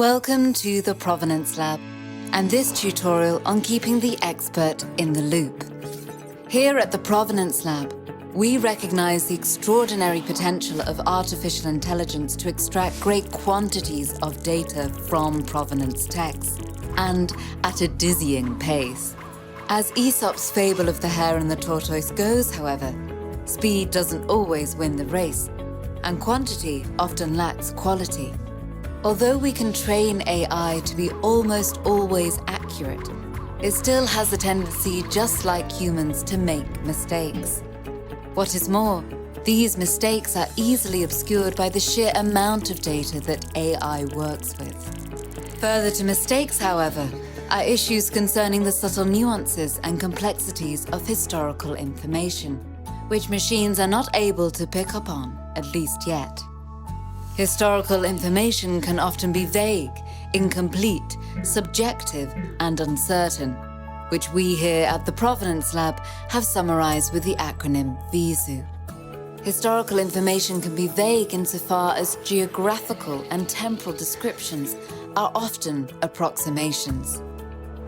Welcome to the Provenance Lab, and this tutorial on keeping the expert in the loop. Here at the Provenance Lab, we recognize the extraordinary potential of artificial intelligence to extract great quantities of data from provenance texts, and at a dizzying pace. As Aesop's fable of the hare and the tortoise goes, however, speed doesn't always win the race, and quantity often lacks quality. Although we can train AI to be almost always accurate, it still has a tendency, just like humans, to make mistakes. What is more, these mistakes are easily obscured by the sheer amount of data that AI works with. Further to mistakes, however, are issues concerning the subtle nuances and complexities of historical information, which machines are not able to pick up on, at least yet. Historical information can often be vague, incomplete, subjective, and uncertain, which we here at the Provenance Lab have summarized with the acronym VISU. Historical information can be vague insofar as geographical and temporal descriptions are often approximations.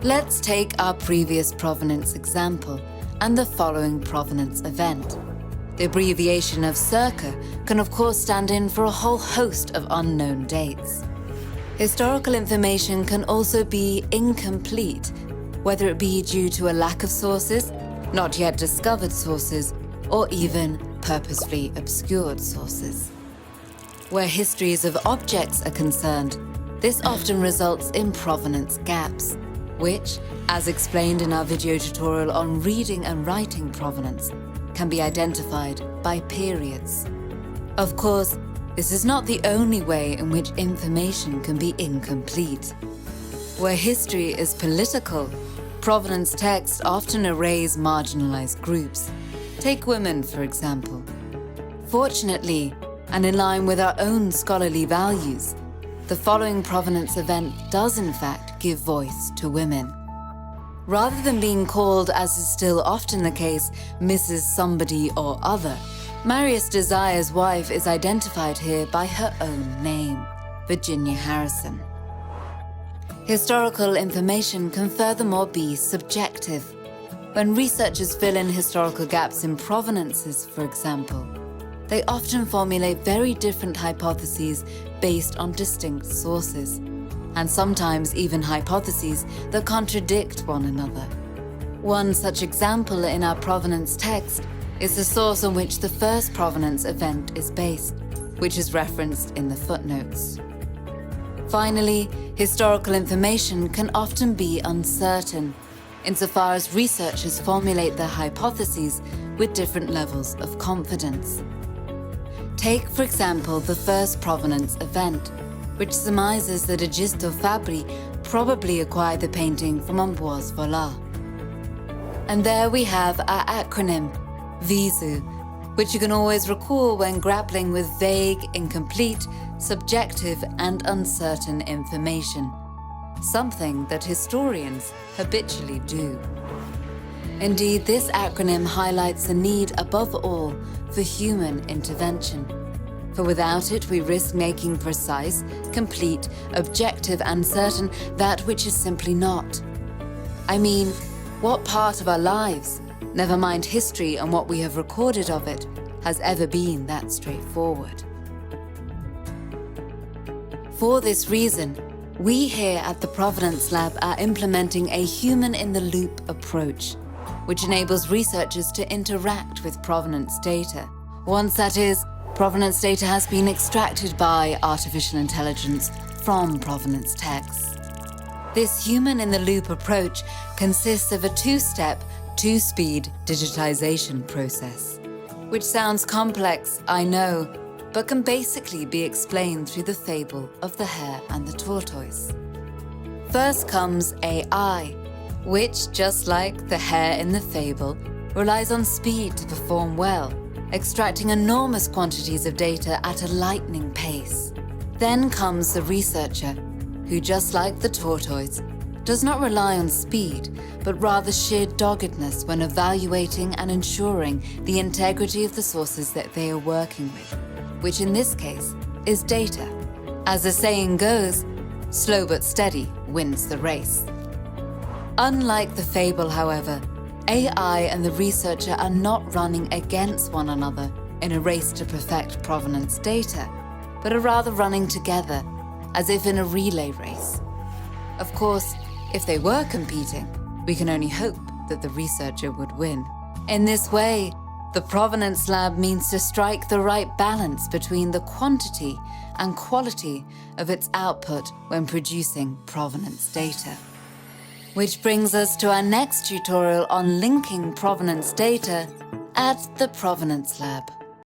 Let's take our previous provenance example and the following provenance event. The abbreviation of circa can of course stand in for a whole host of unknown dates. Historical information can also be incomplete, whether it be due to a lack of sources, not yet discovered sources, or even purposefully obscured sources. Where histories of objects are concerned, this often results in provenance gaps, which, as explained in our video tutorial on reading and writing provenance, can be identified by periods. Of course, this is not the only way in which information can be incomplete. Where history is political, provenance texts often erase marginalised groups. Take women, for example. Fortunately, and in line with our own scholarly values, the following provenance event does in fact give voice to women. Rather than being called, as is still often the case, Mrs. Somebody or other, Marius Desire's wife is identified here by her own name, Virginia Harrison. Historical information can furthermore be subjective. When researchers fill in historical gaps in provenances, for example, they often formulate very different hypotheses based on distinct sources, and sometimes even hypotheses that contradict one another. One such example in our provenance text is the source on which the first provenance event is based, which is referenced in the footnotes. Finally, historical information can often be uncertain, insofar as researchers formulate their hypotheses with different levels of confidence. Take, for example, the first provenance event, which surmises that Egisto Fabri probably acquired the painting from Ambroise Vollard. And there we have our acronym, VISU, which you can always recall when grappling with vague, incomplete, subjective, and uncertain information, something that historians habitually do. Indeed, this acronym highlights the need, above all, for human intervention. For without it, we risk making precise, complete, objective, and certain that which is simply not. I mean, what part of our lives, never mind history and what we have recorded of it, has ever been that straightforward? For this reason, we here at the Provenance Lab are implementing a human-in-the-loop approach, which enables researchers to interact with provenance data. Once, that is, provenance data has been extracted by artificial intelligence from provenance texts. This human-in-the-loop approach consists of a two-step, two-speed digitization process, which sounds complex, I know, but can basically be explained through the fable of the hare and the tortoise. First comes AI, which, just like the hare in the fable, relies on speed to perform well, extracting enormous quantities of data at a lightning pace. Then comes the researcher, who, just like the tortoise, does not rely on speed, but rather sheer doggedness when evaluating and ensuring the integrity of the sources that they are working with, which in this case is data. As the saying goes, Slow but steady wins the race. Unlike the fable, however, AI and the researcher are not running against one another in a race to perfect provenance data, but are rather running together, as if in a relay race. Of course, if they were competing, we can only hope that the researcher would win. In this way, the Provenance Lab means to strike the right balance between the quantity and quality of its output when producing provenance data. Which brings us to our next tutorial on linking provenance data at the Provenance Lab.